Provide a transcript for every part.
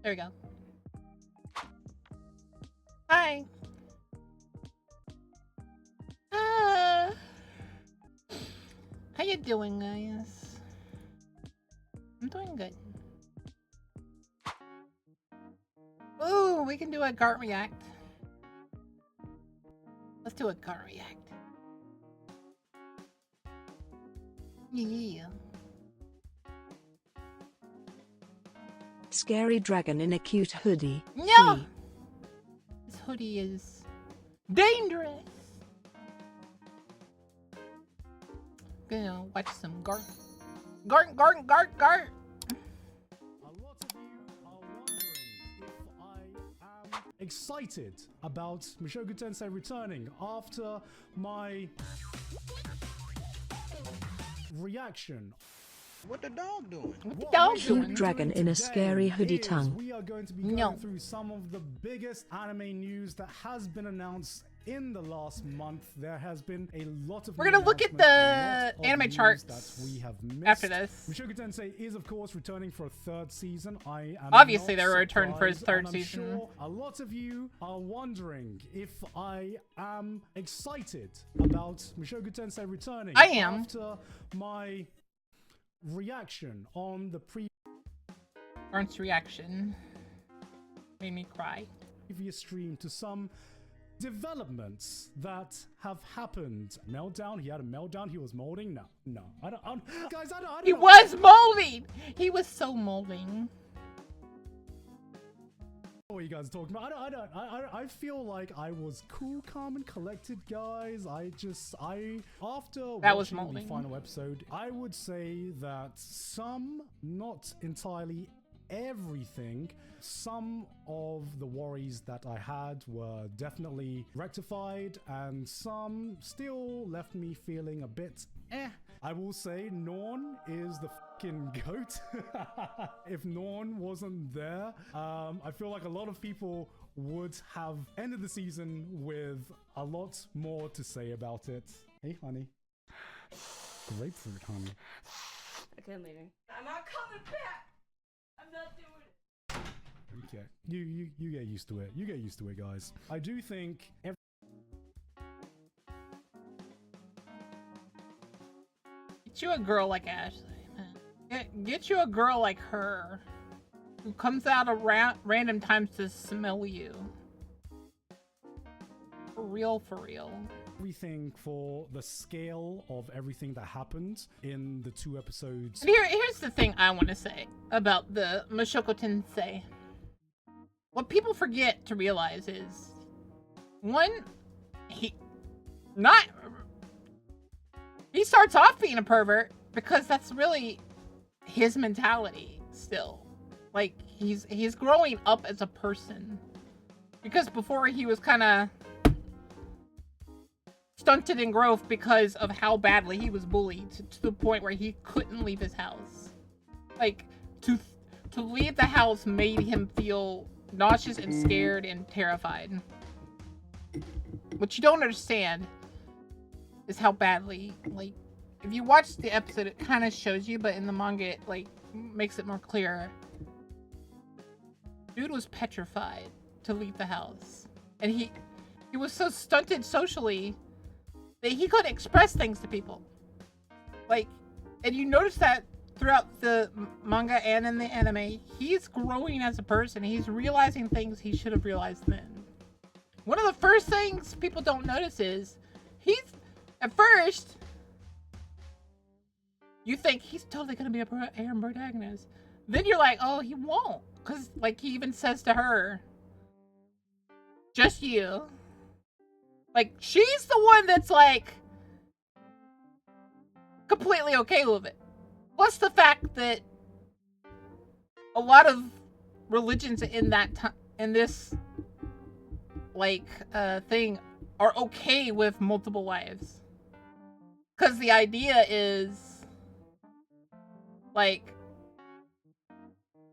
There we go. Hi. How you doing, guys? I'm doing good. Ooh, we can do a Garnt react. Let's do a Garnt react. Yeah. Scary dragon in a cute hoodie. No! This hoodie is dangerous. Gonna watch some Garnt. Garnt. A lot of you are wondering if I am excited about Mushoku Tensei returning after my reaction. What the dog doing? What the dog Cute doing? dragon in a scary hoodie tongue. We are going to be going through some of the biggest anime news that has been announced in the last month. There has been a lot of. We're gonna look at the anime charts that we have missed. after this. Mushoku Tensei is, of course, returning for a third season. I am Obviously, not they're returning for his surprised, third and I'm season. Sure a lot of you are wondering if I am excited about Mushoku Tensei returning. I am. After my reaction on the Garnt's reaction made me cry. previous stream to some developments that have happened. Meltdown. He had a meltdown. He was molding. No. I don't guys. I don't. He was molding. He was so molding. What are you guys talking about? I feel like I was cool, calm, and collected, guys. After That was watching the molding. final episode, I would say that some, not entirely everything, some of the worries that I had were definitely rectified, and some still left me feeling a bit I will say Norn is the fucking goat. If Norn wasn't there, I feel like a lot of people would have ended the season with a lot more to say about it. Hey, honey. Grapefruit, honey. Okay, I'm leaving. I'm not coming back. I'm not doing it. Okay. You get used to it. You get used to it, guys. I do think Get you a girl like Ashley. Get you a girl like her, who comes out of random times to smell you. For real, for real. everything for the scale of everything that happened in the 2 episodes. And here's the thing I want to say about the Mushoku Tensei. What people forget to realize is, one, he starts off being a pervert because that's really his mentality still. Like, he's growing up as a person. Because before he was kind of stunted in growth because of how badly he was bullied to the point where he couldn't leave his house. Like, to leave the house made him feel nauseous and scared and terrified. What you don't understand is how badly, like, if you watch the episode, it kind of shows you, but in the manga, it, like, makes it more clear. Dude was petrified to leave the house. And he was so stunted socially that he couldn't express things to people. Like, and you notice that throughout the manga and in the anime, he's growing as a person. He's realizing things he should have realized then. One of the first things people don't notice is at first, you think he's totally gonna be a protagonist. Then you're like, oh, he won't. Because, like, he even says to her, just you. Like, she's the one that's, like, completely okay with it. Plus the fact that a lot of religions in this, like, thing are okay with multiple wives. Because the idea is, like,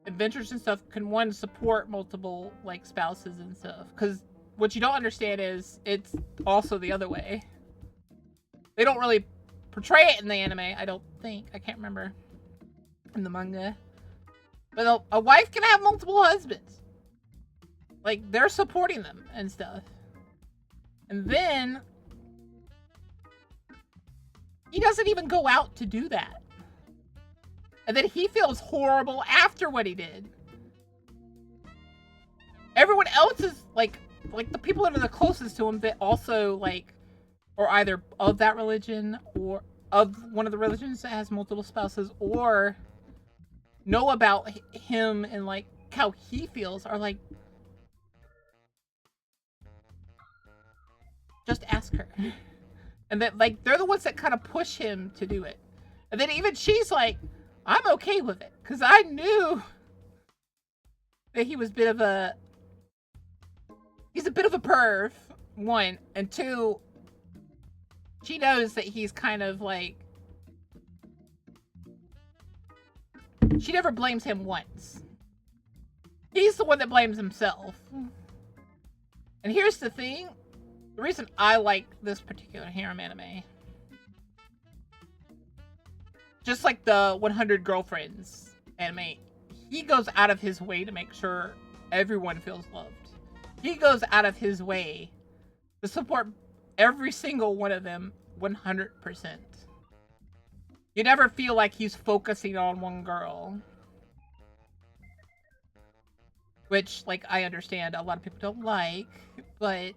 adventures and stuff can, one, support multiple, like, spouses and stuff. Because what you don't understand is it's also the other way. They don't really portray it in the anime, I don't think. I can't remember. In the manga. But a wife can have multiple husbands. Like, they're supporting them and stuff. And then he doesn't even go out to do that. And then he feels horrible after what he did. Everyone else is like the people that are the closest to him that also like, or either of that religion or of one of the religions that has multiple spouses or know about him and like how he feels are like, just ask her. And that like, they're the ones that kind of push him to do it. And then even she's like, I'm okay with it. Cause I knew that he was he's a bit of a perv, one, and two, she knows that he's kind of like, she never blames him once. He's the one that blames himself. And here's the thing, the reason I like this particular harem anime, just like the 100 Girlfriends anime, he goes out of his way to make sure everyone feels loved. He goes out of his way to support every single one of them 100%. You never feel like he's focusing on one girl. Which, like, I understand a lot of people don't like, but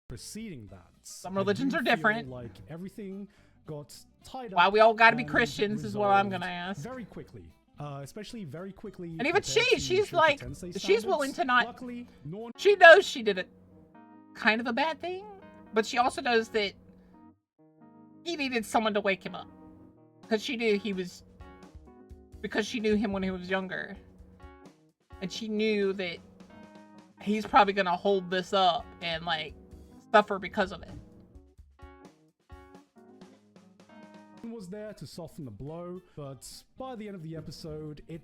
Preceding that, some religions are different. Like everything got tied up. Why we all gotta be and Christians is what I'm gonna ask. Very quickly. Especially very quickly. And even she's like, Tensei she's standards. willing to not. Luckily, She knows she did a kind of a bad thing, but she also knows that he needed someone to wake him up because she knew because she knew him when he was younger, and she knew that he's probably gonna hold this up and like suffer because of it. Was there to soften the blow, but by the end of the episode, it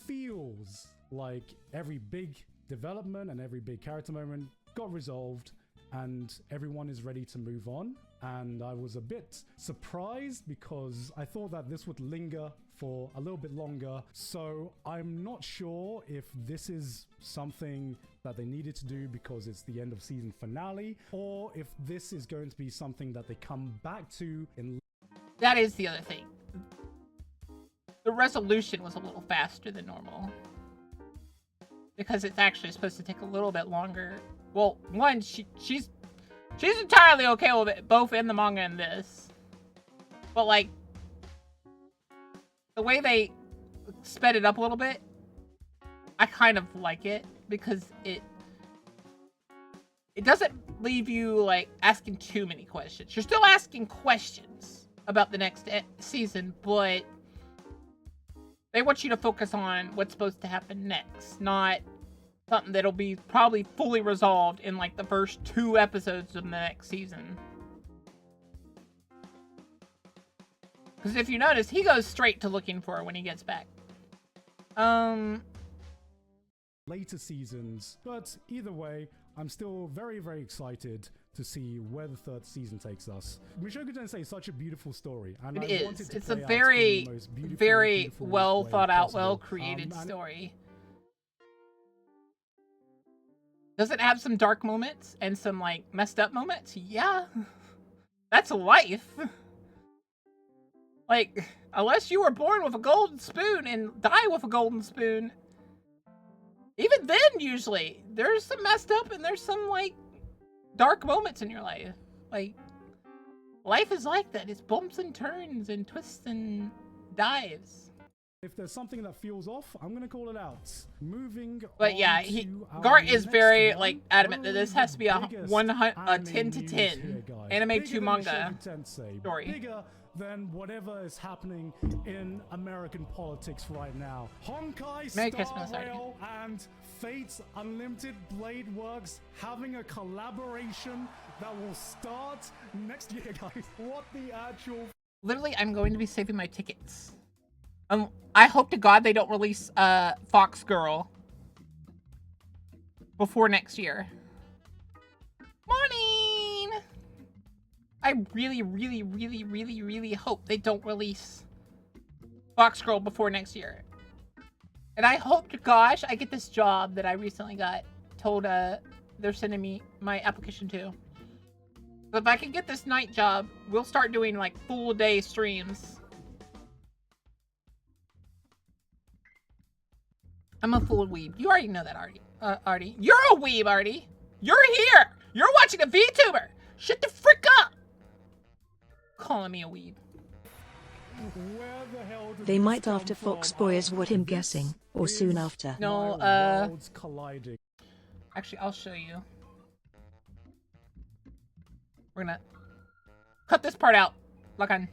feels like every big development and every big character moment got resolved and everyone is ready to move on. And I was a bit surprised because I thought that this would linger for a little bit longer. So I'm not sure if this is something that they needed to do because it's the end of season finale, or if this is going to be something that they come back to in. That is the other thing. The resolution was a little faster than normal. Because it's actually supposed to take a little bit longer. Well, one, she's entirely okay with it, both in the manga and this. But like, the way they sped it up a little bit, I kind of like it because it doesn't leave you like asking too many questions. You're still asking questions about the next season, but they want you to focus on what's supposed to happen next, not something that'll be probably fully resolved in like the first 2 episodes of the next season. Because if you notice, he goes straight to looking for her when he gets back. Later seasons, but either way, I'm still very, very excited to see where the 3rd season takes us. Mushoku Tensei is such a beautiful story, and It I is. wanted to It's a play out very, in the most beautiful, very beautiful well way thought out, possible. well created And story. Does it have some dark moments and some like messed up moments? Yeah. That's life. Like, unless you were born with a golden spoon and die with a golden spoon, even then, usually, there's some messed up and there's some, like, dark moments in your life. Like, life is like that. It's bumps and turns and twists and dives. If there's something that feels off, I'm gonna call it out. Moving But on yeah, to our Garnt is next very, one, like, adamant that probably this has to be a the biggest 10 to anime 10 news here, guys. anime Bigger to than manga Mushoku Tensei, story. Bigger than whatever is happening in American politics right now. Honkai Merry Star Christmas, sorry. Rail and Fate's Unlimited Blade Works having a collaboration that will start next year, guys. What the actual... Literally, I'm going to be saving my tickets. I hope to God they don't release Fox Girl before next year. Morning! I really, really, really, really, really hope they don't release Fox Girl before next year. And I hope to gosh I get this job that I recently got told they're sending me my application to. But if I can get this night job, we'll start doing like full day streams. I'm a full weeb. You already know that, Artie. You're a weeb, Artie. You're here. You're watching a VTuber. Shut the frick up. Calling me a weeb. Where the hell did They this might come after from? Foxboy is what I'm This guessing, or soon is after. No, my worlds colliding. Actually, I'll show you. We're gonna cut this part out. Look on.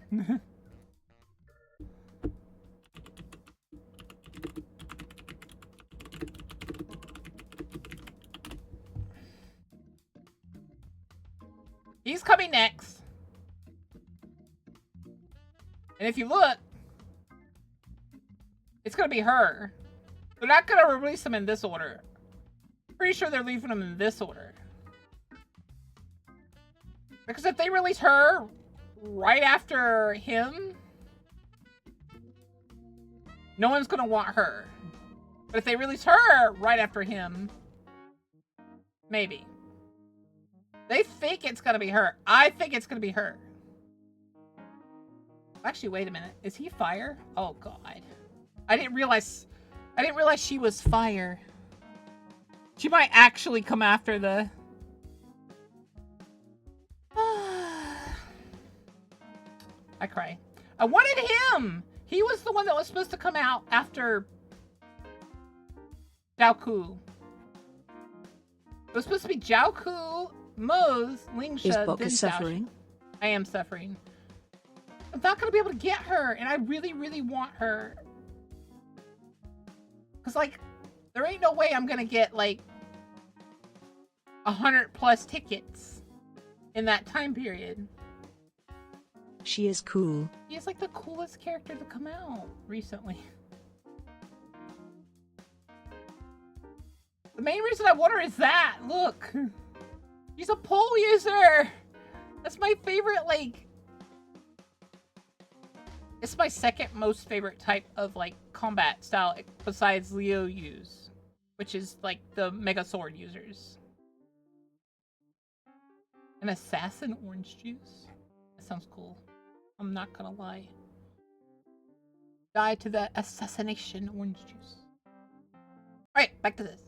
He's coming next. And if you look, it's gonna be her. They're not gonna release him in this order. Pretty sure they're leaving him in this order. Because if they release her right after him, no one's gonna want her. But if they release her right after him, maybe. They think it's gonna be her. I think it's gonna be her. Actually, wait a minute. Is he fire? Oh god. I didn't realize she was fire. She might actually come after the... I cry. I wanted him! He was the one that was supposed to come out after Jiaoku. It was supposed to be Jiaoku, Moze, Lingsha, Is then Boka Xiaoxi. suffering? I am suffering. I'm not gonna be able to get her, and I really, really want her. Cause like, there ain't no way I'm gonna get like 100+ tickets in that time period. She is cool. He is like the coolest character to come out recently. The main reason I want her is that, look. He's a pole user. That's my favorite, like, it's my second most favorite type of like combat style besides Leo use, which is like the mega sword users. An assassin orange juice? That sounds cool. I'm not gonna lie. Die to the assassination orange juice. Alright, back to this.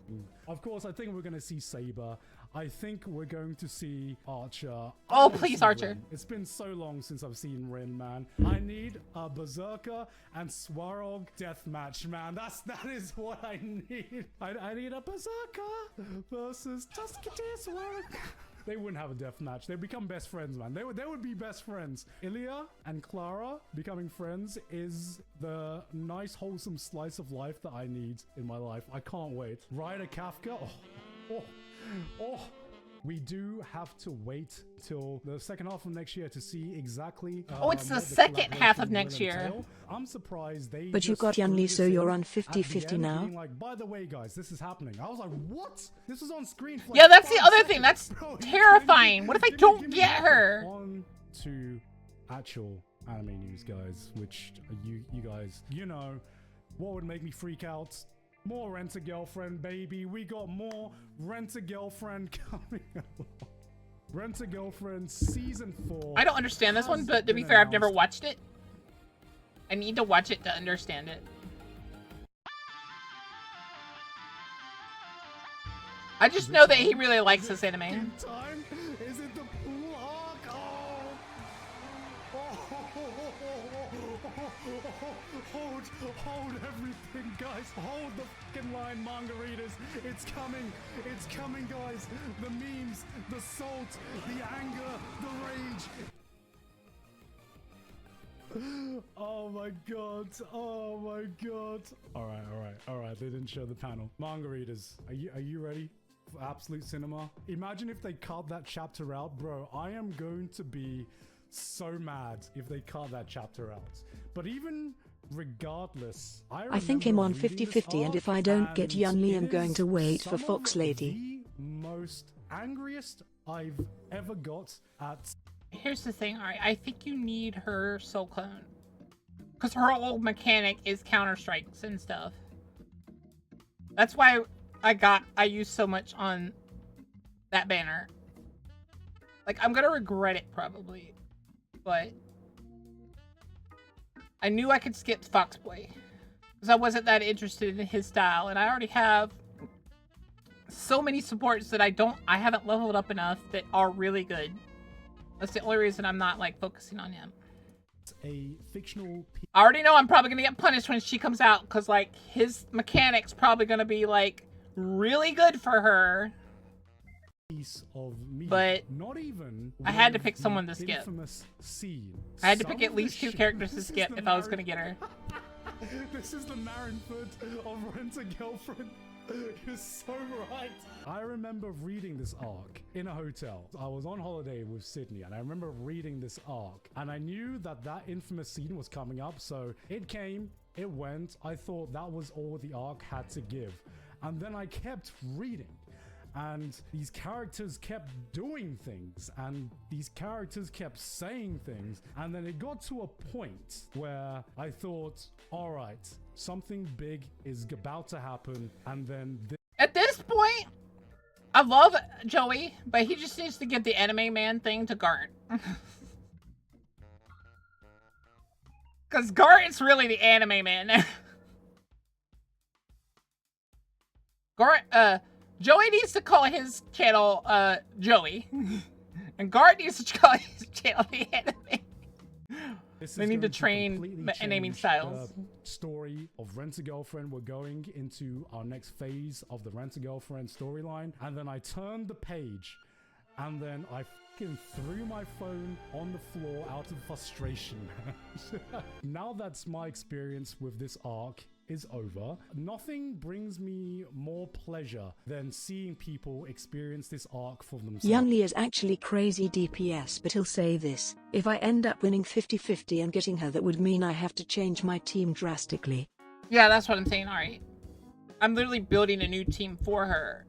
Of course, I think we're going to see Saber. I think we're going to see Archer. Oh, I wanna please, see Archer. Rin. It's been so long since I've seen Rin, man. I need a Berserker and Swarog deathmatch, man. That is what I need. I need a Berserker versus Tuskegee Swarog. They wouldn't have a death match. They'd become best friends, man. They would be best friends. Ilya and Clara becoming friends is the nice, wholesome slice of life that I need in my life. I can't wait. Ryder Kafka. Oh. We do have to wait till the second half of next year to see exactly. Oh, it's the what second half of collaboration next will year. entail. I'm surprised they. But you just got threw Yunli, this so you're in on at the 50-50 end, now. being like, by the way, guys, this is happening. I was like, what? This was on screen for like Yeah, that's the 5 other seconds. thing. That's Bro, you terrifying. couldn't What if I give don't me get that. her? On to actual anime news, guys, which you guys, you know, what would make me freak out? More Rent-A-Girlfriend, baby. We got more Rent-A-Girlfriend coming along. Rent-A-Girlfriend Season 4. I don't understand this one, has but to be been fair, I've never announced. watched it. I need to watch it to understand it. I just know that he really likes this anime. In time? Is it the pool arc? Hold everything, guys. Hold the fucking line, manga readers. It's coming. It's coming, guys. The memes, the salt, the anger, the rage. Oh my god. Oh my god. All right. They didn't show the panel. Manga readers, are you ready for absolute cinema? Imagine if they cut that chapter out, bro. I am going to be so mad if they cut that chapter out. But even regardless, I think I'm on remember reading 50-50, this and if arc, I don't get and Yunli, it I'm going is to wait for some Fox of Lady. the most angriest I've ever got at. Here's the thing, alright. I think you need her soul clone. Because her old mechanic is counter strikes and stuff. That's why I used so much on that banner. Like, I'm gonna regret it probably, but I knew I could skip Foxboy because I wasn't that interested in his style, and I already have so many supports that I haven't leveled up enough that are really good. That's the only reason I'm not like focusing on him. A fictional I already know I'm probably gonna get punished when she comes out because like his mechanics probably gonna be like really good for her. piece of media. But not even I had to with pick the someone to skip. infamous scene. I had to Some pick at of the least 2 shit- characters to This is skip the if I was gonna get her. This is the Marin Foot of Rent-A-Girlfriend. You're so right. I remember reading this arc in a hotel. I was on holiday with Sydney, and I remember reading this arc, and I knew that that infamous scene was coming up, so it came, it went. I thought that was all the arc had to give. And then I kept reading, and these characters kept doing things, and these characters kept saying things, and then it got to a point where I thought, all right, something big is about to happen, and then At this point, I love Joey, but he just needs to give the anime man thing to Garnt. Because Garnt's really the anime man. Joey needs to call his channel, Joey. And Garnt needs to call his channel the anime. They need to train naming styles. The story of Rent-A-Girlfriend. We're going into our next phase of the Rent-A-Girlfriend storyline. And then I turned the page, and then I fucking threw my phone on the floor out of frustration. Now that's my experience with this arc is over. Nothing brings me more pleasure than seeing people experience this arc for themselves. Yunli is actually crazy DPS, but he'll say this: if I end up winning 50-50 and getting her, that would mean I have to change my team drastically. Yeah, that's what I'm saying. All right. I'm literally building a new team for her.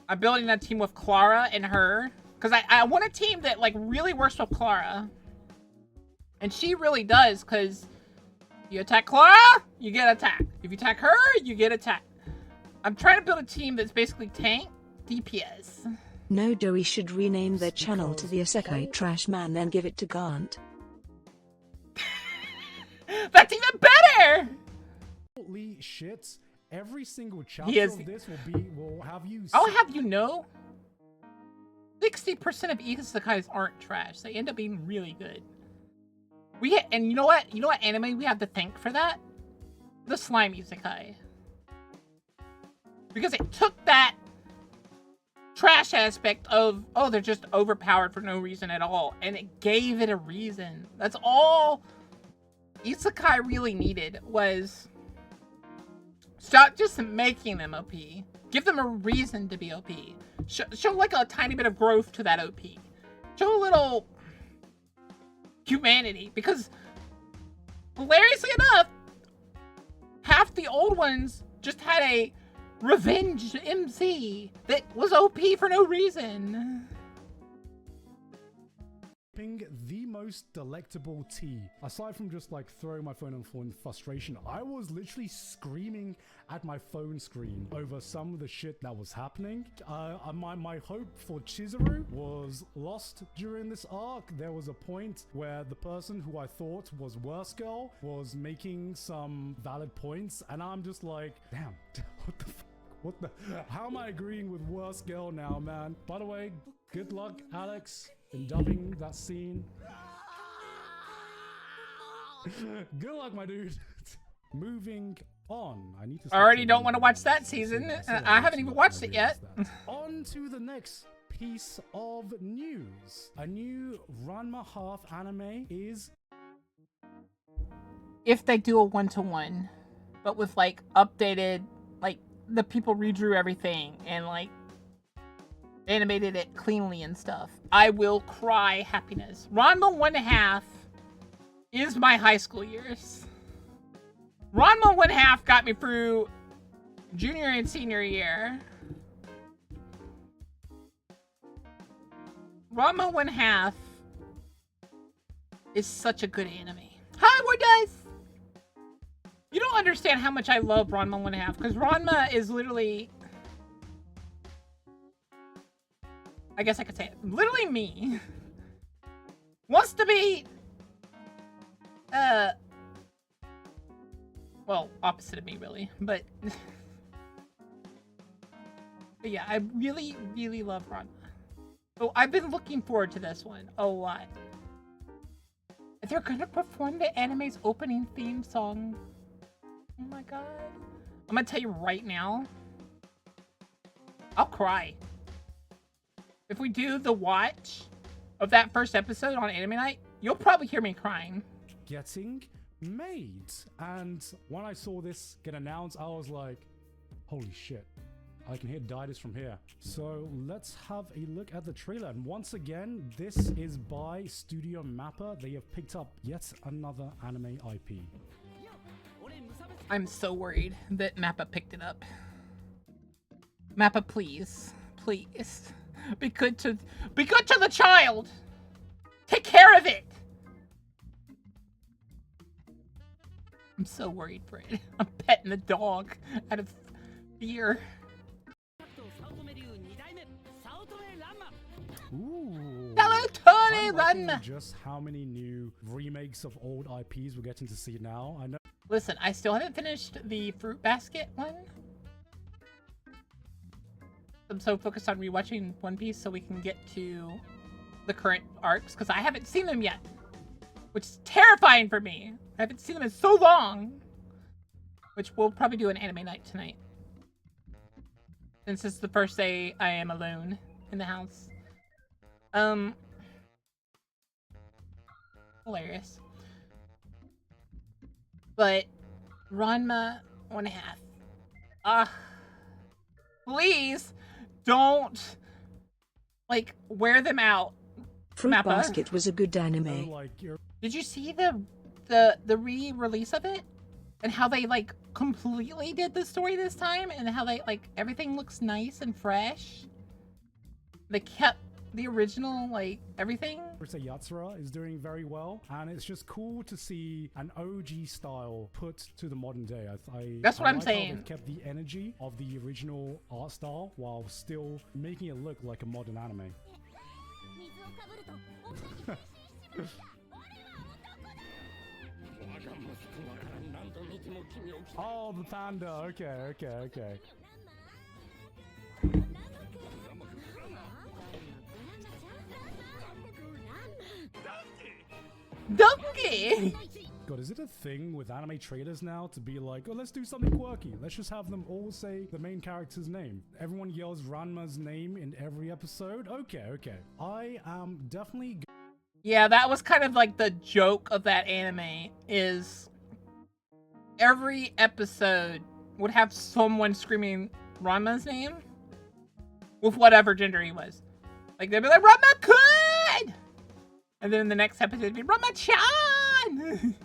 I'm building a team with Clara and her. Because I want a team that like really works with Clara. And she really does, because you attack Clara, you get attacked. If you attack her, you get attacked. I'm trying to build a team that's basically tank, DPS. No, Joey should rename their channel to the Isekai Trash Man, then give it to Garnt. That's even better! Holy shit. Every single He chapter is- of this will have you... I'll have you know, 60% of isekais aren't trash. They end up being really good. And you know what? You know what anime we have to thank for that? The slime isekai. Because it took that trash aspect of, oh, they're just overpowered for no reason at all, and it gave it a reason. That's all isekai really needed, was stop just making them OP. Give them a reason to be OP. Show like a tiny bit of growth to that OP. Show a little humanity, because hilariously enough, half the old ones just had a revenge MC that was OP for no reason. The most delectable tea. Aside from just like throwing my phone on the floor in frustration, I was literally screaming at my phone screen over some of the shit that was happening. My hope for Chizuru was lost during this arc. There was a point where the person who I thought was Worst Girl was making some valid points, and I'm just like, damn, what the fuck? What the? How am I agreeing with Worst Girl now, man? By the way, good luck, Alex, in dubbing that scene. Good luck, my dude. Moving on. I need to. I already don't want to watch that season. I haven't even watched it yet. On to the next piece of news. A new Ranma half anime is. If they do a 1-to-1, but with like updated, like the people redrew everything and like animated it cleanly and stuff, I will cry happiness. Ranma 1/2 is my high school years. Ranma 1/2 got me through junior and senior year. Ranma 1/2 is such a good anime. Hi, we're Dice! You know don't understand how much I love Ranma 1/2, because Ranma is literally, I guess I could say it, literally me. Wants to be, well, opposite of me, really, but yeah, I really, really love Ranma. So I've been looking forward to this one a lot. They're gonna perform the anime's opening theme song. Oh my god. I'm gonna tell you right now, I'll cry. If we do the watch of that first episode on anime night, you'll probably hear me crying. Getting made. And when I saw this get announced, I was like, holy shit. I can hear Didus from here. So let's have a look at the trailer. And once again, this is by Studio Mappa. They have picked up yet another anime IP. I'm so worried that Mappa picked it up. Mappa, please. Please. Be good to the child! Take care of it! I'm so worried for it. I'm petting the dog out of fear. Ooh. Tony, I'm run! liking just how many new remakes of old IPs we're getting to see now. I know. Listen, I still haven't finished the Fruit Basket one. I'm so focused on rewatching One Piece so we can get to the current arcs, because I haven't seen them yet. Which is terrifying for me. I haven't seen them in so long. Which we'll probably do an anime night tonight. Since it's the first day I am alone in the house. Hilarious. But Ranma 1/2. Please don't like wear them out. Fruit Mappa. Basket was a good anime. You know, like you're Did you see the re-release of it? And how they like completely did the story this time, and how they like everything looks nice and fresh. They kept the original, like everything. Urusei Yatsura is doing very well, and it's just cool to see an OG style put to the modern day. That's what I I'm like how saying. they've kept the energy of the original art style while still making it look like a modern anime. Oh, the panda. Okay. Donkey! God, is it a thing with anime trailers now to be like, oh, let's do something quirky. Let's just have them all say the main character's name. Everyone yells Ranma's name in every episode. Okay. I am definitely... Yeah, that was kind of like the joke of that anime, is every episode would have someone screaming Ranma's name with whatever gender he was. Like, they'd be like, Ranma-kun! And then in the next episode, it'd be Ranma-chan!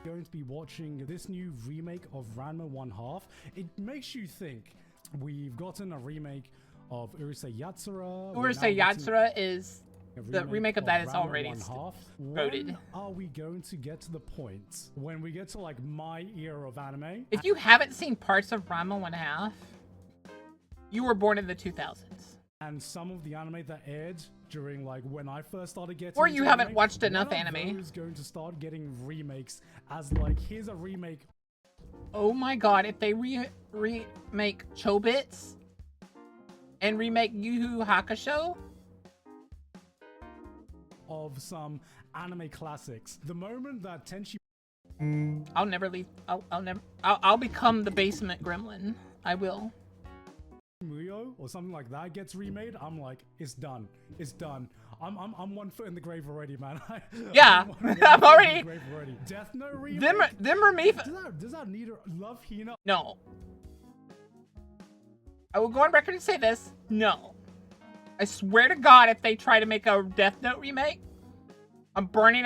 going to be watching this new remake of Ranma 1/2. It makes you think. We've gotten a remake of Urusei Yatsura. Urusei Yatsura is... The remake of that is Ranma already 1/2. voted. When are we going to get to the point when we get to like my era of anime? If you haven't seen parts of Ranma 1/2, you were born in the 2000s. And some of the anime that aired during like when I first started getting Or into you haven't anime, watched enough when are anime. those going to start getting remakes as like, here's a remake. Oh my god, if they remake Chobits and remake Yu Yu Hakusho, Of some anime classics. The moment that Tenchi I'll never leave. I'll become the basement gremlin. I will. Muyo or something like that gets remade, I'm like, it's done. It's done. I'm 1 foot in the grave already, man. Yeah, I'm already. Death Note remake. Them or me. Does that need a love Hina? No. I will go on record and say this. No. I swear to God, if they try to make a Death Note remake, I'm burning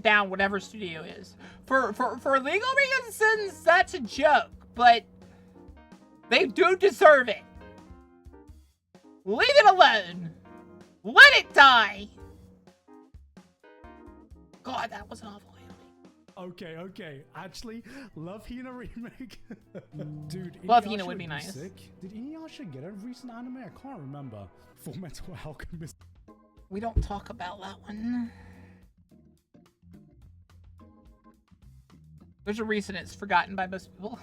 down whatever studio is. For legal reasons, that's a joke, but they do deserve it. Leave it alone. Let it die. God, that was an awful ending. Okay. Actually, Love Hina remake. Dude, Love Hina Inuyasha would be nice. Sick. Did Inuyasha get a recent anime? I can't remember. Fullmetal Alchemist. We don't talk about that one. There's a reason it's forgotten by most people.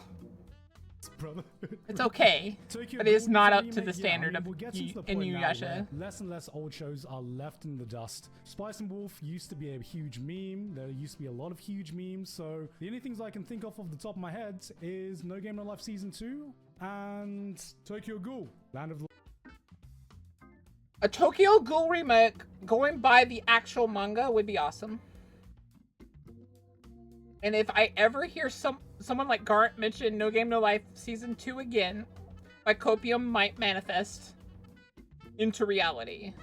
Brother. It's okay, but it is not up to the standard of we'll get to the point now Inuyasha. where less and less old shows are left in the dust. Spice and Wolf used to be a huge meme. There used to be a lot of huge memes. So the only things I can think of off the top of my head is No Game No Life Season 2 and Tokyo Ghoul, Land of A Tokyo Ghoul remake going by the actual manga would be awesome. And if I ever hear someone like Garnt mention No Game No Life Season 2 again, my copium might manifest into reality.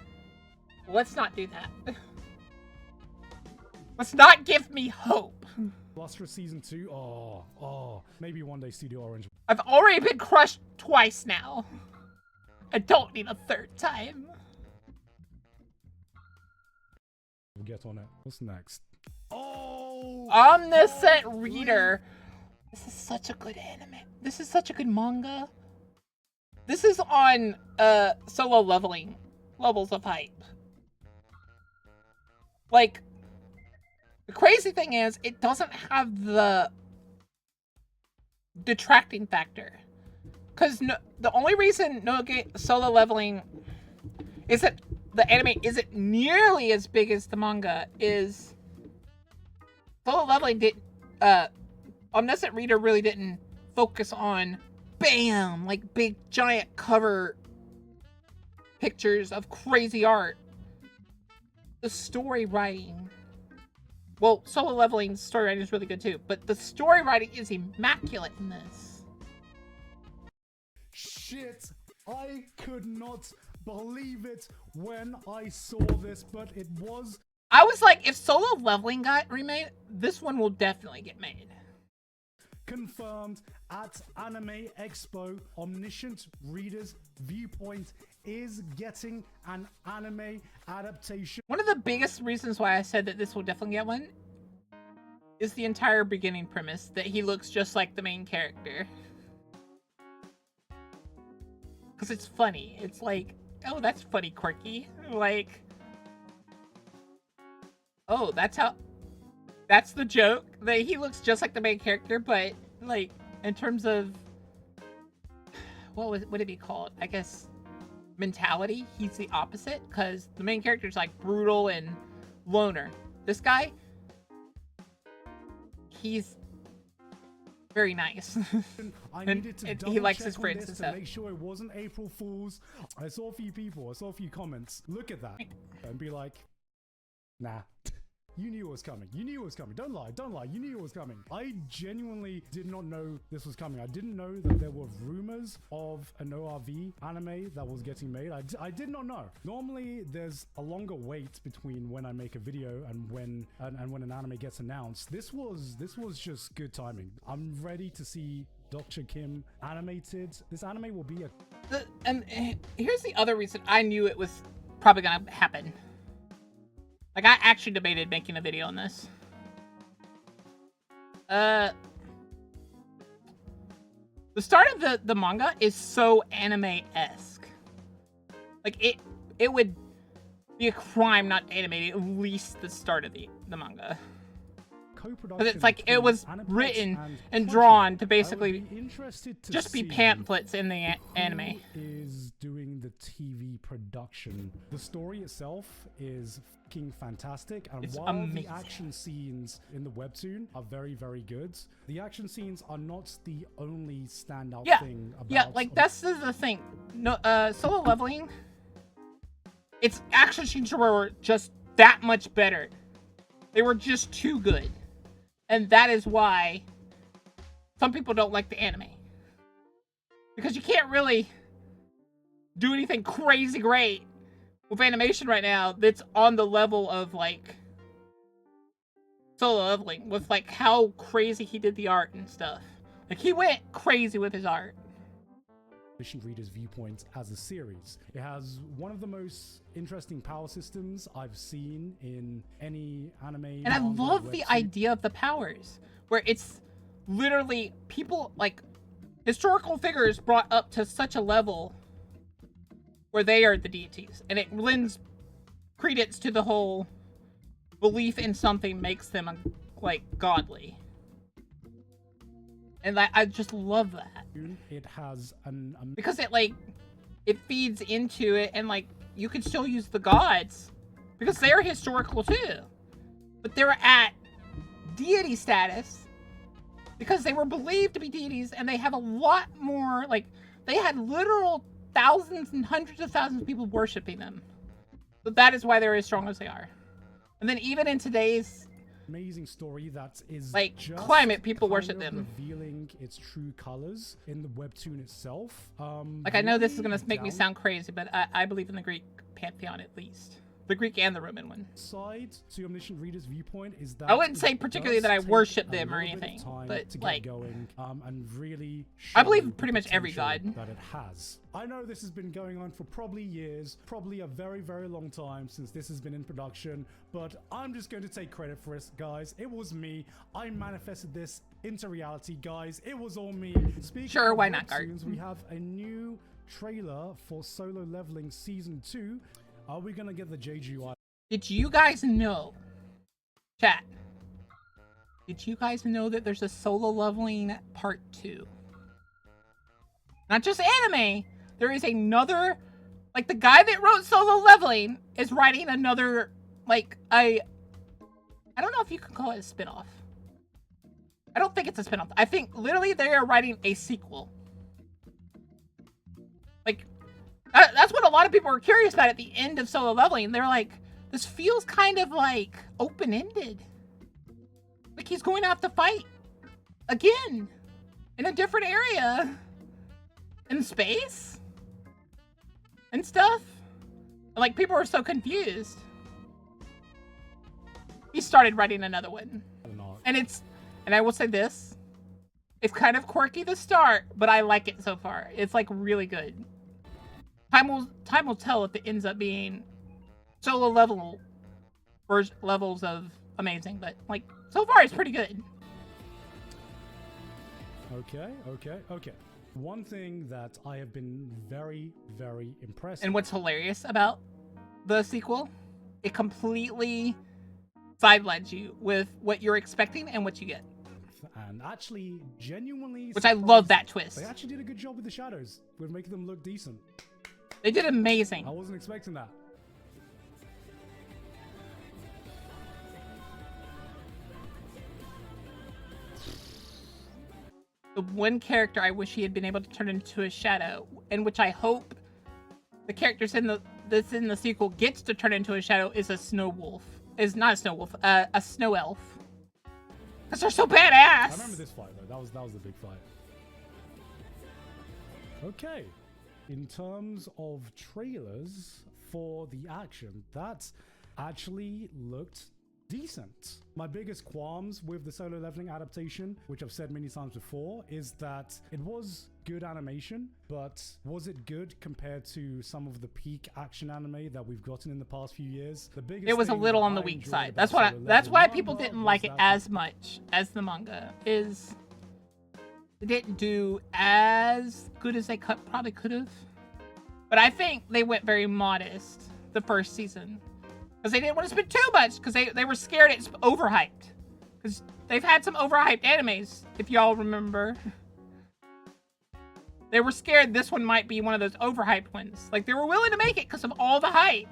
Let's not do that. Let's not give me hope. Lustra Season 2. Oh. Maybe one day Studio Orange I've already been crushed twice now. I don't need a third time. will get on it. What's next? Oh! Omniscient Reader. This is such a good anime. This is such a good manga. This is on solo leveling levels of hype. Like, the crazy thing is, it doesn't have the detracting factor. Because the only reason solo leveling isn't, the anime isn't nearly as big as the manga is solo leveling didn't, Omniscient Reader really didn't focus on, bam, like big giant cover pictures of crazy art. The story writing, well, solo leveling story writing is really good too, but the story writing is immaculate in this. Shit, I could not believe it when I saw this, but it was... I was like, if solo leveling got remade, this one will definitely get made. Confirmed at Anime Expo, Omniscient Reader's Viewpoint is getting an anime adaptation. One of the biggest reasons why I said that this will definitely get one is the entire beginning premise, that he looks just like the main character. Because it's funny. It's like, oh, that's funny, quirky. Like, oh, that's the joke. That he looks just like the main character, but like in terms of what would it be called? I guess mentality. He's the opposite, because the main character is like brutal and loner. This guy, he's very nice. and he likes his friends and stuff. To make sure it wasn't April Fools. I saw a few people. I saw a few comments. Look at that and be like, nah. You knew it was coming. You knew it was coming. Don't lie. Don't lie. You knew it was coming. I genuinely did not know this was coming. I didn't know that there were rumors of an ORV anime that was getting made. I did not know. Normally, there's a longer wait between when I make a video and when an anime gets announced. This was just good timing. I'm ready to see Dr. Kim animated. This anime will be and here's the other reason I knew it was probably gonna happen. Like, I actually debated making a video on this. The start of the manga is so anime-esque. Like, it would be a crime not to animate at least the start of the manga. Because it's like it was written and drawn to basically just be pamphlets in the anime. Who is doing the TV production? The story itself is fucking fantastic, and while amazing. The action scenes in the webtoon are very, very good, the action scenes are not the only standout thing about. Yeah, like that's the thing. No, solo leveling. Its action scenes were just that much better. They were just too good. And that is why some people don't like the anime. Because you can't really do anything crazy great with animation right now that's on the level of, like, solo leveling. With, like, how crazy he did the art and stuff. Like, he went crazy with his art. Omniscient Reader's viewpoint as a series. It has one of the most interesting power systems I've seen in any anime. And I love the idea of the powers, where it's literally people, like, historical figures brought up to such a level where they are the deities. And it lends credence to the whole belief in something makes them, like, godly. And I just love that. It has because it, like, it feeds into it, and, like, you can still use the gods because they're historical too, but they're at deity status because they were believed to be deities, and they have a lot more, like, they had literal thousands and hundreds of thousands of people worshiping them. So that is why they're as strong as they are. And then even in today's amazing story that is like just climate, people kind worship of them, revealing its true colors in the webtoon itself. Like, I know this is gonna make me sound crazy, but I believe in the Greek pantheon, at least the Greek and the Roman one. Side to Omniscient Reader's viewpoint is that I wouldn't say particularly that I worship them or anything, but to like, get going, and really I believe show pretty the much every potential god that it has. I know this has been going on for probably years, probably a very, very long time since this has been in production, but I'm just going to take credit for it, guys. It was me. I manifested this into reality, guys. It was all me. Speaking sure, of why not, webtoons, Garnt? we have a new trailer for Solo Leveling Season 2. Are we gonna get the Jeju? Did you guys know, chat, did you guys know that there's a Solo Leveling Part 2? Not just anime, there is another, like, the guy that wrote Solo Leveling is writing another, like, I don't know if you can call it a spinoff. I don't think it's a spinoff. I think literally they are writing a sequel. Like, that's what a lot of people were curious about at the end of Solo Leveling. They're like, this feels kind of like open-ended. Like he's going to have to fight again in a different area in space and stuff. And, like, people were so confused. He started writing another one. And I will say this, it's kind of quirky to start, but I like it so far. It's, like, really good. Time will tell if it ends up being Solo levels of amazing, but, like, so far it's pretty good. Okay. One thing that I have been very, very impressed And what's hilarious about the sequel, it completely sidelines you with what you're expecting and what you get. And actually, genuinely, which I love that twist. They actually did a good job with the shadows, with making them look decent. They did amazing. I wasn't expecting that. The one character I wish he had been able to turn into a shadow, and which I hope the characters that's in the sequel gets to turn into a shadow, is a snow wolf. Is not a snow wolf, a snow elf. Because they're so badass. I remember this fight though. That was the big fight. Okay. In terms of trailers for the action, that actually looked decent. My biggest qualms with the Solo Leveling adaptation, which I've said many times before, is that it was good animation, but was it good compared to some of the peak action anime that we've gotten in the past few years? The biggest it was a little on the weak side. That's why people didn't like it as much as the manga. Is it didn't do as good as they probably could have. But I think they went very modest the first season. Because they didn't want to spend too much, because they were scared it's overhyped. Because they've had some overhyped animes, if y'all remember. They were scared this one might be one of those overhyped ones. Like, they were willing to make it because of all the hype.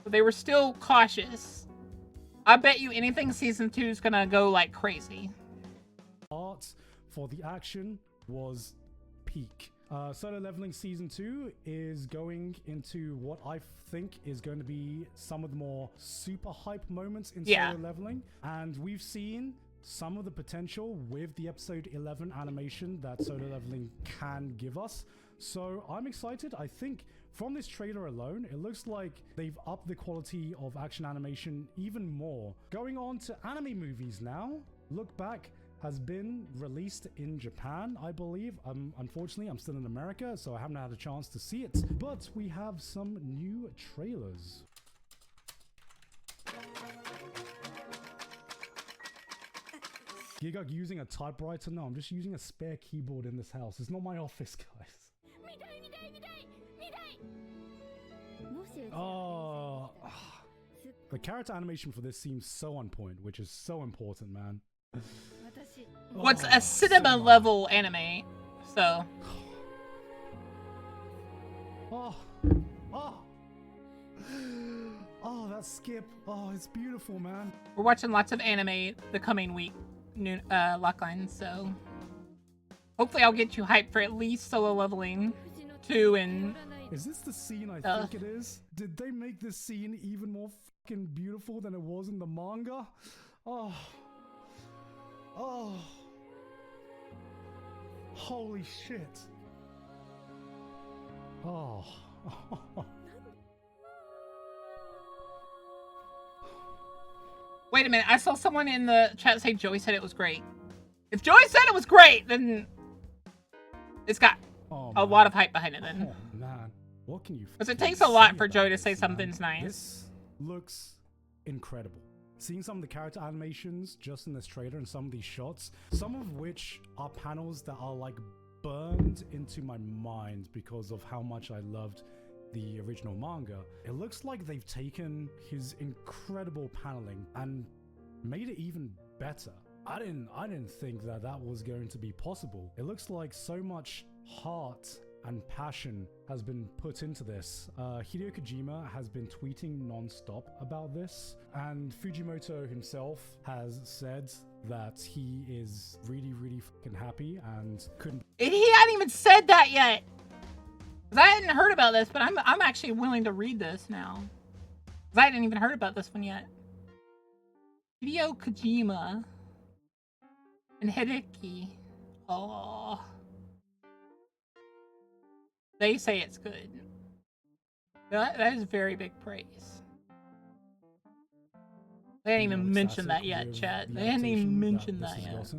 But they were still cautious. I bet you anything season 2 is going to go like crazy. Art for the action was peak. Solo Leveling Season 2 is going into what I think is going to be some of the more super hype moments in Solo Leveling. And we've seen some of the potential with the episode 11 animation that Solo Leveling can give us. So I'm excited. I think from this trailer alone, it looks like they've upped the quality of action animation even more. Going on to anime movies now. Look back has been released in Japan, I believe. Unfortunately, I'm still in America, so I haven't had a chance to see it. But we have some new trailers. Gigguk using a typewriter? No, I'm just using a spare keyboard in this house. It's not my office, guys. Oh, the character animation for this seems so on point, which is so important, man. What's a cinema level anime? So. Oh, that skip. Oh, it's beautiful, man. We're watching lots of anime the coming week, Lockline, so hopefully I'll get you hyped for at least Solo Leveling 2 and... Is this the scene I think it is? Did they make this scene even more fucking beautiful than it was in the manga? Oh. Holy shit. Oh. Wait a minute, I saw someone in the chat say Joey said it was great. If Joey said it was great, then it's got a lot of hype behind it then. Oh man, what can you? Because it takes a lot for Joey to say something's nice. This looks incredible. Seeing some of the character animations just in this trailer and some of these shots, some of which are panels that are like burned into my mind because of how much I loved the original manga. It looks like they've taken his incredible paneling and made it even better. I didn't think that was going to be possible. It looks like so much heart and passion has been put into this. Hideo Kojima has been tweeting non-stop about this, and Fujimoto himself has said that he is really, really fucking happy and couldn't... He hadn't even said that yet! Because I hadn't heard about this, but I'm actually willing to read this now. Because I hadn't even heard about this one yet. Hideo Kojima and Hideki. Oh. They say it's good. That is very big praise. They hadn't even mentioned that yet, chat. They hadn't even mentioned that yet.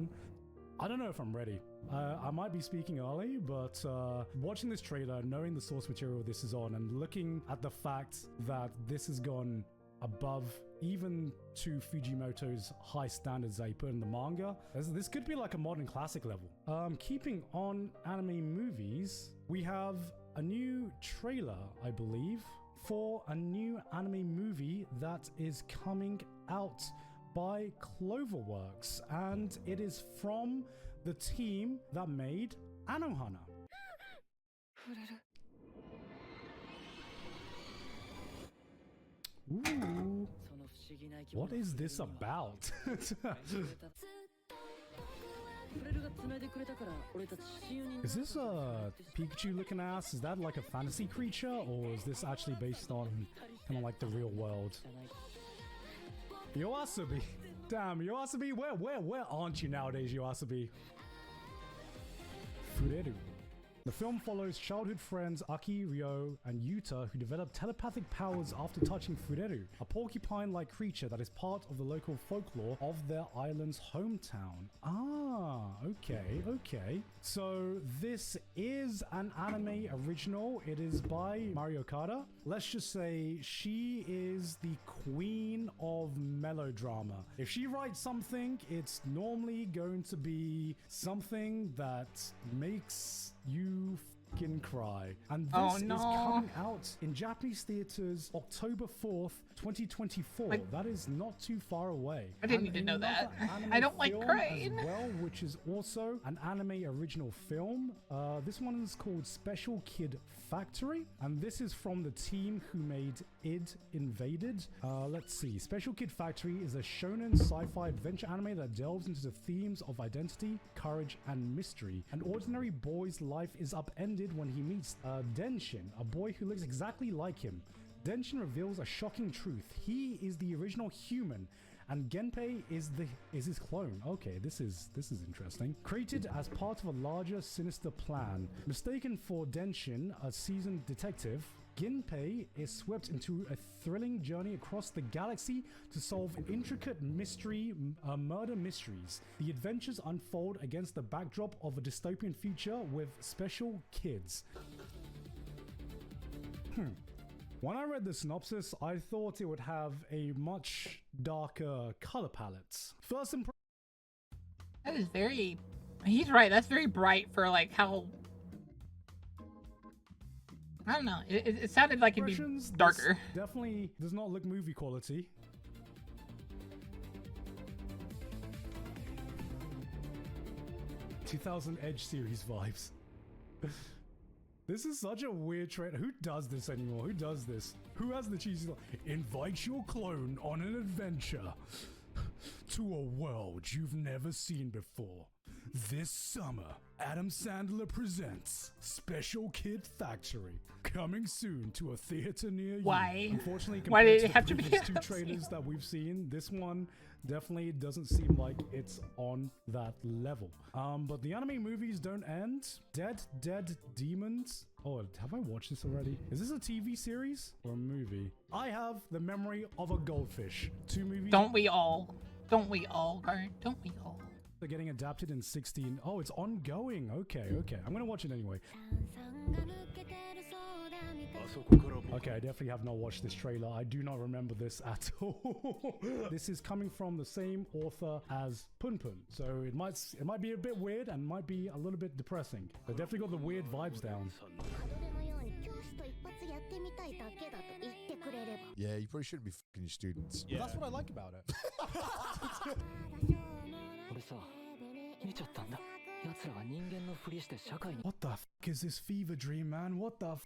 I don't know if I'm ready. I might be speaking early, but watching this trailer, knowing the source material this is on, and looking at the fact that this has gone above even to Fujimoto's high standards that he put in the manga, this could be like a modern classic level. Keeping on anime movies, we have a new trailer, I believe, for a new anime movie that is coming out by Cloverworks, and it is from the team that made Anohana. Ooh, what is this about? Is this a Pikachu looking ass? Is that like a fantasy creature, or is this actually based on kind of like the real world? Yoasobi! Damn, Yoasobi, where aren't you nowadays, Yoasobi? Fureru. The film follows childhood friends Aki, Ryo, and Yuta who develop telepathic powers after touching Fureru, a porcupine-like creature that is part of the local folklore of their island's hometown. Ah, okay. So this is an anime original. It is by Mario Okada. Let's just say she is the queen of melodrama. If she writes something, it's normally going to be something that makes you fucking cry. And this is coming out in Japanese theaters October 4th, 2024. That is not too far away. I didn't even know that. I don't like crying. As well, which is also an anime original film. This one is called Special Kid Factory, and this is from the team who made id Invaded. Let's see. Special Kid Factory is a shonen sci-fi adventure anime that delves into the themes of identity, courage, and mystery. An ordinary boy's life is upended when he meets Denshin, a boy who looks exactly like him. Denshin reveals a shocking truth. He is the original human, and Genpei is his clone. Okay, this is interesting. Created as part of a larger sinister plan. Mistaken for Denshin, a seasoned detective, Ginpei is swept into a thrilling journey across the galaxy to solve intricate murder mysteries. The adventures unfold against the backdrop of a dystopian future with special kids. When I read the synopsis, I thought it would have a much darker color palette. First impression. That is very... He's right. That's very bright for like how... I don't know. It sounded like it'd be darker. Definitely does not look movie quality. ...2000 Edge series vibes. This is such a weird trailer. Who does this anymore? Who does this? Who has the cheesy line? Invite your clone on an adventure to a world you've never seen before. This summer, Adam Sandler presents Special Kid Factory, coming soon to a theater near you. Why? Unfortunately, Why did compared it have to to the be previous two Adam trailers Sandler? that we've seen, this one definitely doesn't seem like it's on that level. But the anime movies don't end. Dead Demons. Oh, have I watched this already? Is this a TV series or a movie? I have the memory of a goldfish. 2 movies. Don't we all? Don't we all, Garnt? Don't we all? They're getting adapted in 16. Oh, it's ongoing. Okay. I'm gonna watch it anyway. Okay, I definitely have not watched this trailer. I do not remember this at all. This is coming from the same author as Punpun, so it might be a bit weird and might be a little bit depressing. They definitely got the weird vibes down. Yeah, you probably shouldn't be fucking your students. Yeah. That's what I like about it. What the fuck is this fever dream, man? What the fuck?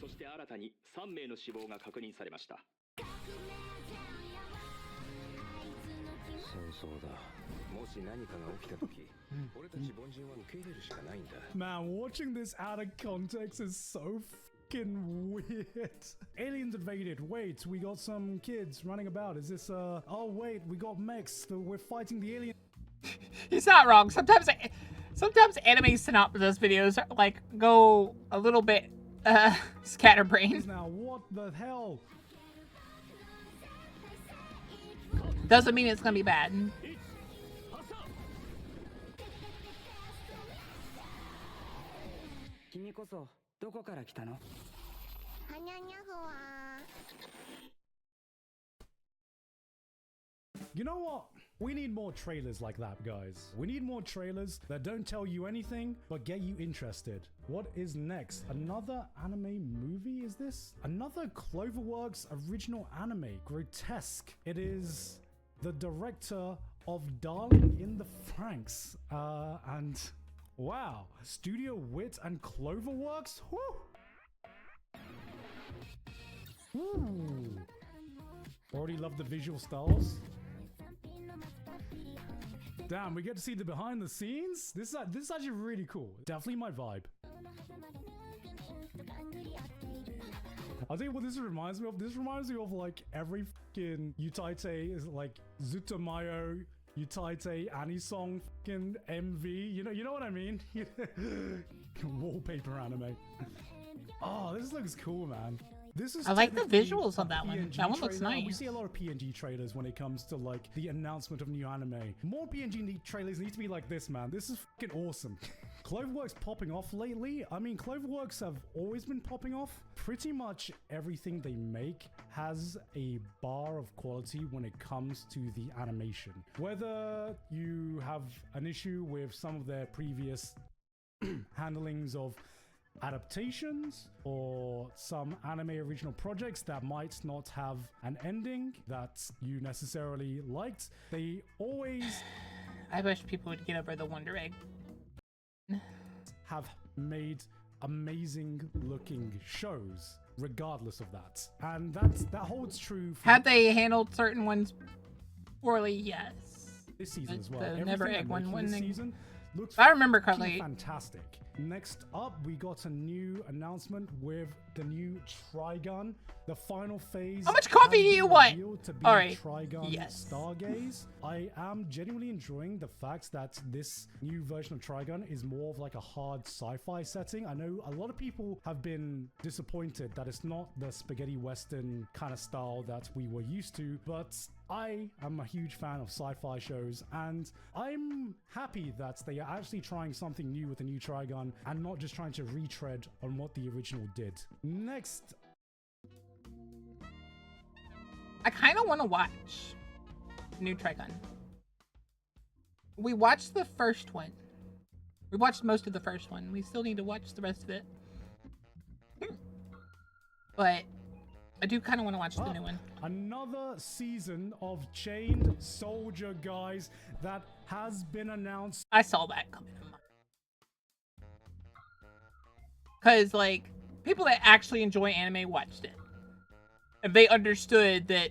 そして新たに3名の死亡が確認されました。戦争だ。もし何かが起きたとき、俺たち凡人は受け入れるしかないんだ。Man, watching this out of context is so fucking weird. Aliens invaded. Wait, we got some kids running about. Is this oh wait, we got mechs. So we're fighting the alien. He's not wrong. Sometimes anime synopsis videos like go a little bit scatterbrained. Now what the hell? Doesn't mean it's gonna be bad. You know what? We need more trailers like that, guys. We need more trailers that don't tell you anything, but get you interested. What is next? Another anime movie, is this? Another Cloverworks original anime. Grotesque. It is the director of Darling in the Franxx. And wow. Studio Wit and Cloverworks? Woo! Ooh. Already love the visual styles. Damn, we get to see the behind the scenes? This is actually really cool. Definitely my vibe. I'll tell you what this reminds me of. This reminds me of like every fucking Utaite is like Zutomayo, Utaite, Anisong fucking MV. You know what I mean? Wallpaper anime. Oh, this looks cool, man. This is I like the visuals on that one. PNG That one looks trailer. nice. We see a lot of PNG trailers when it comes to like the announcement of new anime. More PNG trailers need to be like this, man. This is fucking awesome. Cloverworks popping off lately. I mean, Cloverworks have always been popping off. Pretty much everything they make has a bar of quality when it comes to the animation. Whether you have an issue with some of their previous handlings of adaptations or some anime original projects that might not have an ending that you necessarily liked, they always I wish people would get over the Wonder Egg. have made amazing looking shows regardless of that, and that holds true for Had they handled certain ones poorly, yes. this season as well. The Everything Never they're Egg one making this winning. season, Looks I remember fucking correctly. fantastic. Next up, we got a new announcement with the new Trigun. The final phase. How much coffee has do you been want? revealed to be All right. Trigun Yes. Stargaze. I am genuinely enjoying the fact that this new version of Trigun is more of like a hard sci-fi setting. I know a lot of people have been disappointed that it's not the spaghetti western kind of style that we were used to, but I am a huge fan of sci-fi shows, and I'm happy that they are actually trying something new with the new Trigun and not just trying to retread on what the original did. Next, I kind of want to watch new Trigun. We watched the first one. We watched most of the first one. We still need to watch the rest of it. But I do kind of want to watch the new one. another season of Chained Soldier, guys, that has been announced. I saw that coming. Because, like, people that actually enjoy anime watched it. And they understood that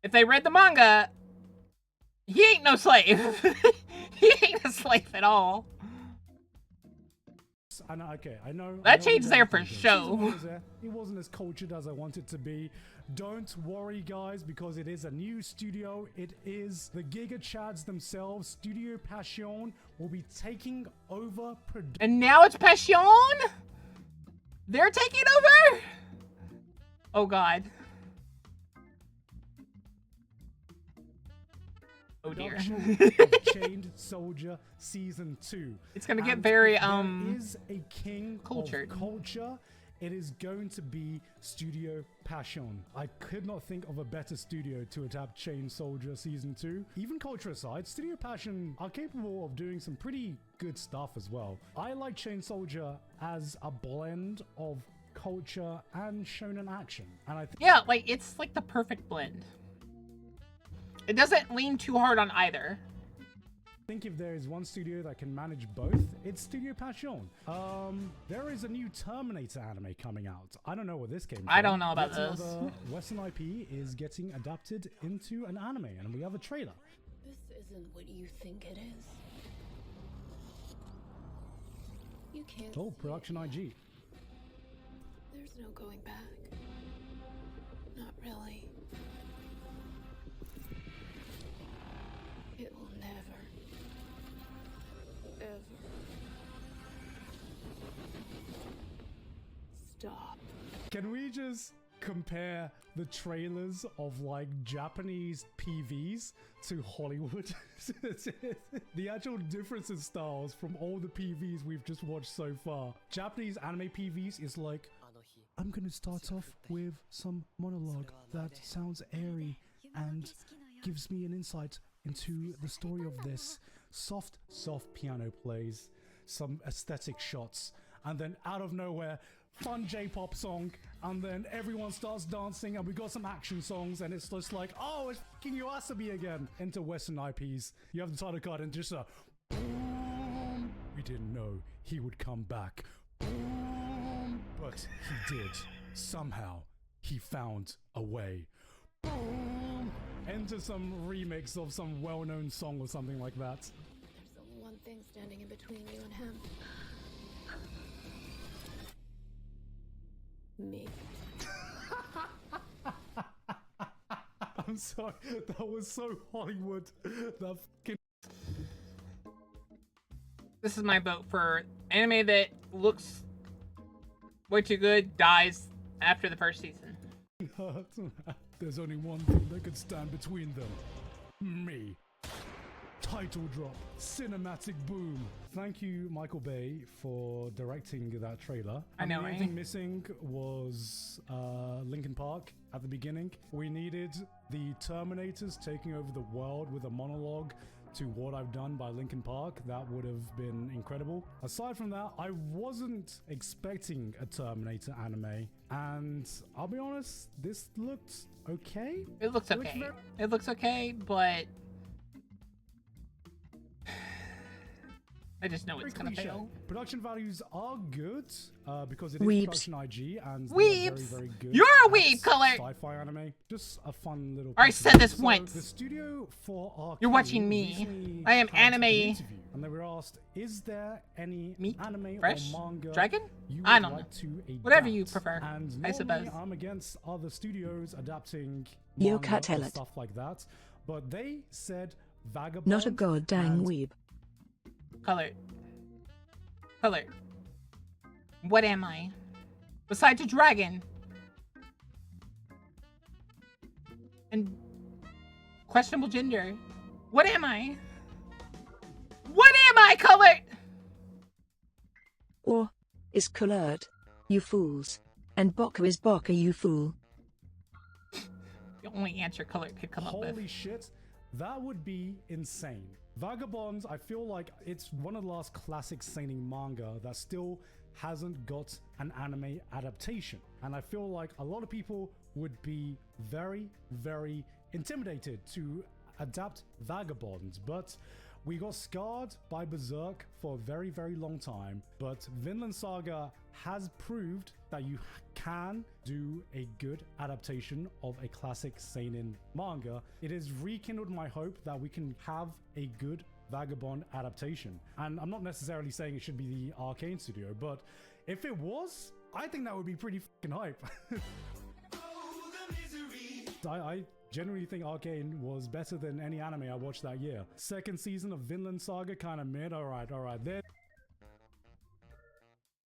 if they read the manga, he ain't no slave. He ain't a slave at all. And okay, I know That I know change's the there for season show. one was there. It wasn't as cultured as I want it to be. Don't worry, guys, because it is a new studio. It is the Giga Chads themselves. Studio Passion will be taking over production. And now it's Passion? They're taking over? Oh god. Oh dear. of Chained Soldier Season 2. It's gonna get And very, if there is a king cultured. of culture, it is going to be Studio Passion. I could not think of a better studio to adapt Chained Soldier Season 2. Even culture aside, Studio Passion are capable of doing some pretty good stuff as well. I like Chained Soldier as a blend of culture and shonen action. And I think Yeah, like, it's like the perfect blend. It doesn't lean too hard on either. if there is one studio that can manage both, it's Studio Passion. There is a new Terminator anime coming out. I don't know where this came from. I don't know about Yet this. another Western IP is getting adapted into an anime, and we have a trailer. This isn't what you think it is. You can't. Oh, see Production it. IG. There's no going back. Not really. It will never, ever stop. Can we just compare the trailers of like Japanese PVs to Hollywood? The actual difference in styles from all the PVs we've just watched so far. Japanese anime PVs is like, I'm gonna start off with some monologue that sounds airy and gives me an insight into the story of this. Soft piano plays, some aesthetic shots, and then out of nowhere, fun J-pop song, and then everyone starts dancing, and we got some action songs, and it's just like, oh, it's fucking Yoasobi again. Enter Western IPs. You have the title card and just a boom. We didn't know he would come back. Boom. But he did. Somehow, he found a way. Boom. Enter some remix of some well-known song or something like that. There's only one thing standing in between you and him. Me. I'm sorry, that was so Hollywood. That fucking. This is my vote for anime that looks way too good, dies after the first season. There's only one thing that could stand between them. Me. Title drop. Cinematic boom. Thank you, Michael Bay, for directing that trailer. I know, The only right? thing missing was Linkin Park at the beginning. We needed the Terminators taking over the world with a monologue to What I've Done by Linkin Park. That would have been incredible. Aside from that, I wasn't expecting a Terminator anime, and I'll be honest, this looked okay. It looks It looks okay. very- It looks okay, but I just know it's gonna cliche. fail. Production values are good because it is Weebs. production IG and Weebs. they're very, very good. You're a at weeb, Color. Sci-fi anime. Just a fun little. I piece of said it. this So, once. The studio for Arcane You're watching me. recently I am had an anime. interview, and they were asked, "Is there any Meat? anime Fresh? or manga Dragon? you I would don't like to Whatever you adapt?" prefer, And I normally suppose. I'm against other studios adapting You manga can't tell or it. stuff like that, but they said Vagabond. Not a goddamn and weeb. Color. Color. What am I? Besides a dragon. And questionable gender. What am I? What am I, Color? Or is colored. You fools. And Boka is Boka, you fool. The only answer Color could come up with. Holy shit, that would be insane. Vagabond, I feel like it's one of the last classic seinen manga that still hasn't got an anime adaptation. And I feel like a lot of people would be very, very intimidated to adapt Vagabond. But we got scarred by Berserk for a very, very long time. But Vinland Saga has proved that you can do a good adaptation of a classic seinen manga. It has rekindled my hope that we can have a good Vagabond adaptation. And I'm not necessarily saying it should be the Arcane studio, but if it was, I think that would be pretty fucking hype. I generally think Arcane was better than any anime I watched that year. Second season of Vinland Saga, kind of mid. All right.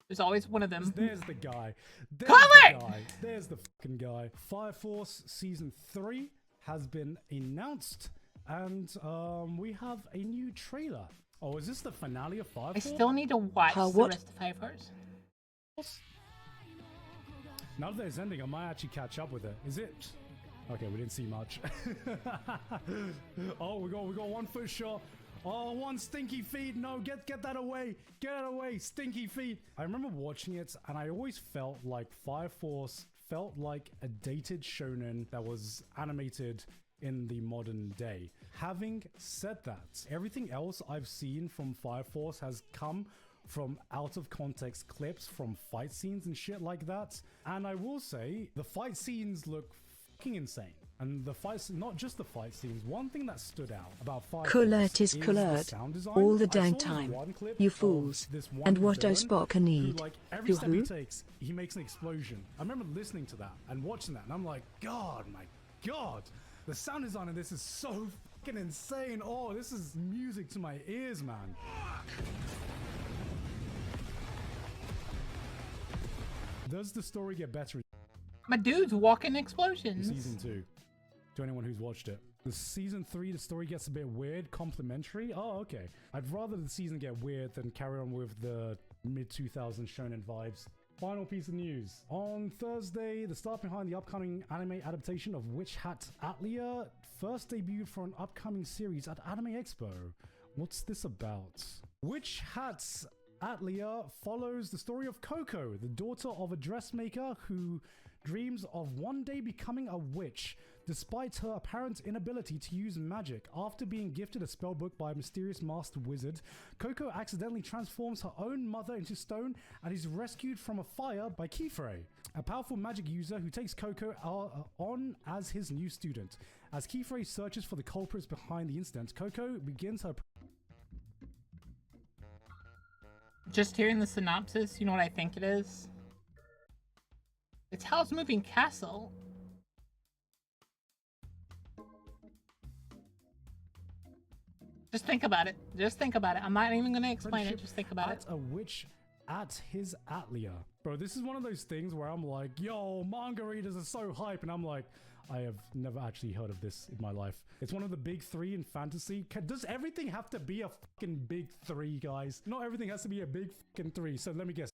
There's always one of them. There's the guy. There's Color! the guy. There's the fucking guy. Fire Force Season 3 has been announced, and we have a new trailer. Oh, is this the finale of Fire I Force? still need to watch the what? rest of Five Hearts. Now that it's ending, I might actually catch up with it. Is it? Okay, we didn't see much. Oh, we got 1 foot shot. Oh, one stinky feet. No, get that away. Get it away. Stinky feet. I remember watching it, and I always felt like Fire Force felt like a dated shonen that was animated in the modern day. Having said that, everything else I've seen from Fire Force has come from out of context clips from fight scenes and shit like that. And I will say, the fight scenes look fucking insane. And the fights, not just the fight scenes, one thing that stood out about Fire Colored Force is the colored. sound design. All the I saw dang this time. one clip You of fools. this one And what villain does Boka who, need? like, every You step he who? takes, he makes an explosion. I remember listening to that and watching that, and I'm like, God, my God. The sound design of this is so fucking insane. Oh, this is music to my ears, man. Does the story get better My dude's walking in explosions. season 2? To anyone who's watched it. The season 3, the story gets a bit weird, complimentary. Oh, okay. I'd rather the season get weird than carry on with the mid-2000s shonen vibes. Final piece of news. On Thursday, the staff behind the upcoming anime adaptation of Witch Hat Atelier first debuted for an upcoming series at Anime Expo. What's this about? Witch Hat's Atelier follows the story of Coco, the daughter of a dressmaker who dreams of one day becoming a witch, despite her apparent inability to use magic. After being gifted a spellbook by a mysterious master wizard, Coco accidentally transforms her own mother into stone and is rescued from a fire by Kifre, a powerful magic user who takes Coco on as his new student. As Kifre searches for the culprits behind the incident, Coco begins her... Just hearing the synopsis, you know what I think it is? It's Howl's Moving Castle. Just think about it. Just think about it. I'm not even going to explain it. Just think about it. At a witch at his atelier. Bro, this is one of those things where I'm like, yo, manga readers are so hype, and I'm like, I have never actually heard of this in my life. It's one of the big 3 in fantasy. Does everything have to be a fucking big 3, guys? Not everything has to be a big fucking 3, so let me guess.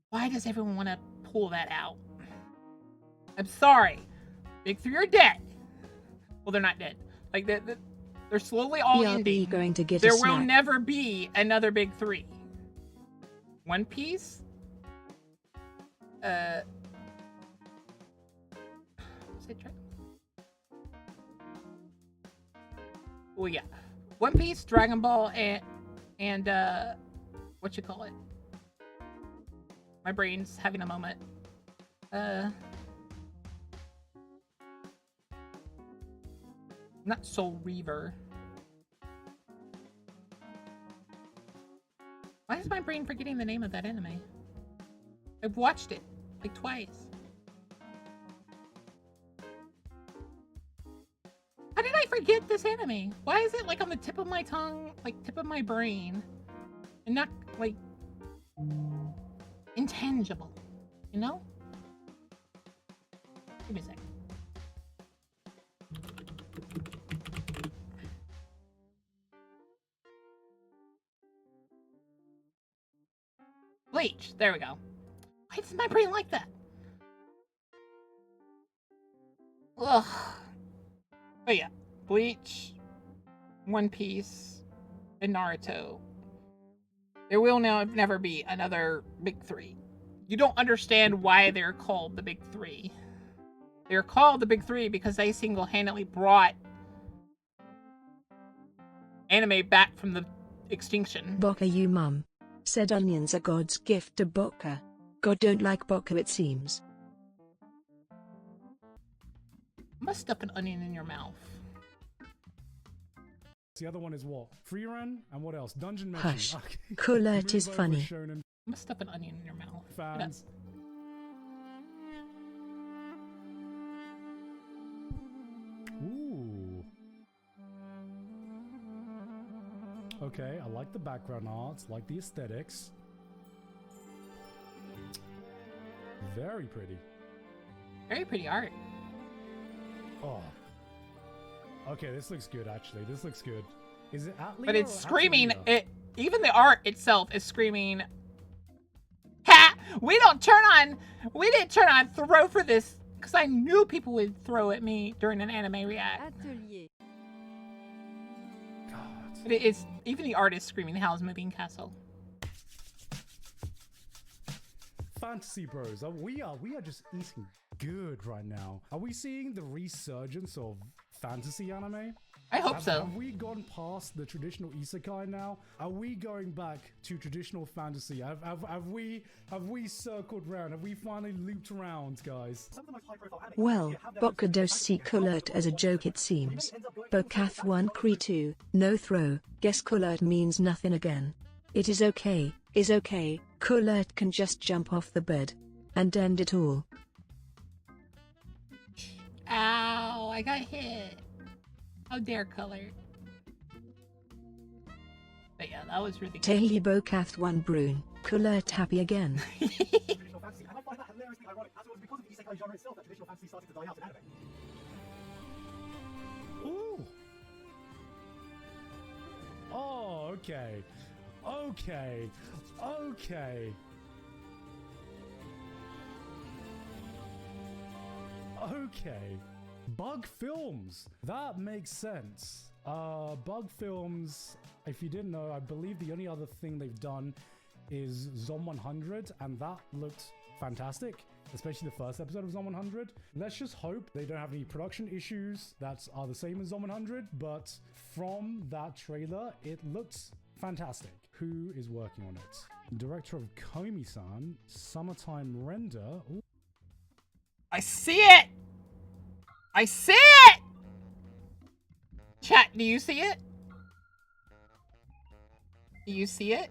Why does everyone want to pull that out? I'm sorry. Big 3 are dead. Well, they're not dead. Like, they're slowly all BRB ending. going to get There a will snack. never be another big 3. One Piece? Oh yeah, One Piece, Dragon Ball, and what you call it? My brain's having a moment. Not Soul Reaver. Why is my brain forgetting the name of that anime? I've watched it like twice. How did I forget this anime? Why is it like on the tip of my tongue, like tip of my brain, and not like intangible, you know? Give me a sec. Bleach. There we go. Why does my brain like that? Ugh. Oh yeah. Bleach, One Piece, and Naruto. There will now never be another big three. You don't understand why they're called the big three. They're called the big three because they single-handedly brought anime back from the extinction. Boka you mum. Said onions are God's gift to Boka. God don't like Boka it seems. Must stuff an onion in your mouth. The other one is what? Free run and what else? Dungeon Meshi. Hush. Okay. Colette is Move over, funny. Shonen Must stuff an onion in your mouth. fans. Ooh. Okay, I like the background art, like the aesthetics. Very pretty. Very pretty art. Oh. Okay, this looks good actually. This looks good. Is it Atlia? But it's or screaming. Atlia? Even the art itself is screaming. Ha! We didn't turn on throw for this because I knew people would throw at me during an anime react. God. But it's even the art is screaming Howl's Moving Castle. Fantasy bros, we are just eating good right now. Are we seeing the resurgence of fantasy anime? I hope so. Have we gone past the traditional isekai now? Are we going back to traditional fantasy? Have we circled round? Have we finally looped around, guys? Well, Boka does see Colette as a joke it seems. Bokath 1 Cree 2, no throw, guess Colette means nothing again. It is okay, Colette can just jump off the bed. And end it all. Ow, I got hit. How dare color. But yeah, that was really good. Tahi Bokath 1 Brune, Colette happy again. Ooh. Oh, okay. Okay. Okay. Okay. Bug Films. That makes sense. Bug Films, if you didn't know, I believe the only other thing they've done is Zom 100, and that looked fantastic. Especially the first episode of Zom 100. Let's just hope they don't have any production issues that are the same as Zom 100, but from that trailer, it looks fantastic. Who is working on it? Director of Komi-san, Summertime Render. Ooh. I see it! I see it! Chat, do you see it? Do you see it?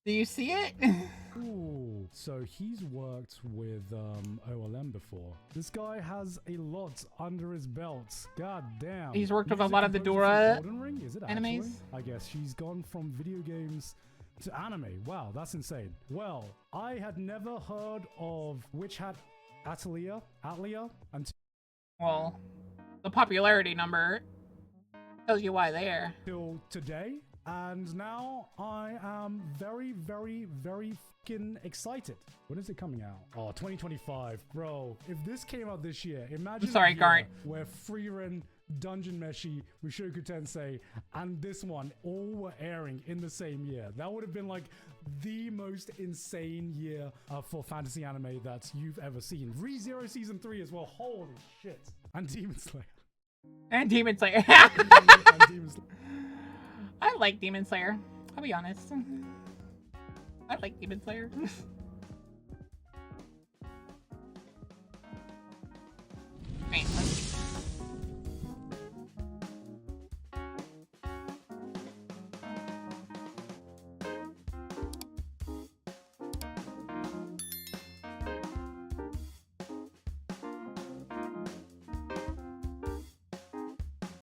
Do you see it? Ooh, so he's worked with OLM before. This guy has a lot under his belt. God damn. He's worked with a Music lot of the composer for Dora Golden Ring? Is it animes. actually? I guess she's gone from video games to anime. Wow, that's insane. Well, I had never heard of Witch Hat Atelier Well, the popularity number tells you why there. until today, and now I am very, very, very fucking excited. When is it coming out? Oh, 2025, bro. If this came out this year, imagine I'm sorry, a year Garnt. where Freeren, Dungeon Meshi, Mushoku Tensei, and this one all were airing in the same year. That would have been like the most insane year for fantasy anime that you've ever seen. ReZero Season 3 as well. Holy shit. And Demon Slayer. And Demon Slayer. and Demon Slayer. I like Demon Slayer. I'll be honest. I like Demon Slayer. Right, let's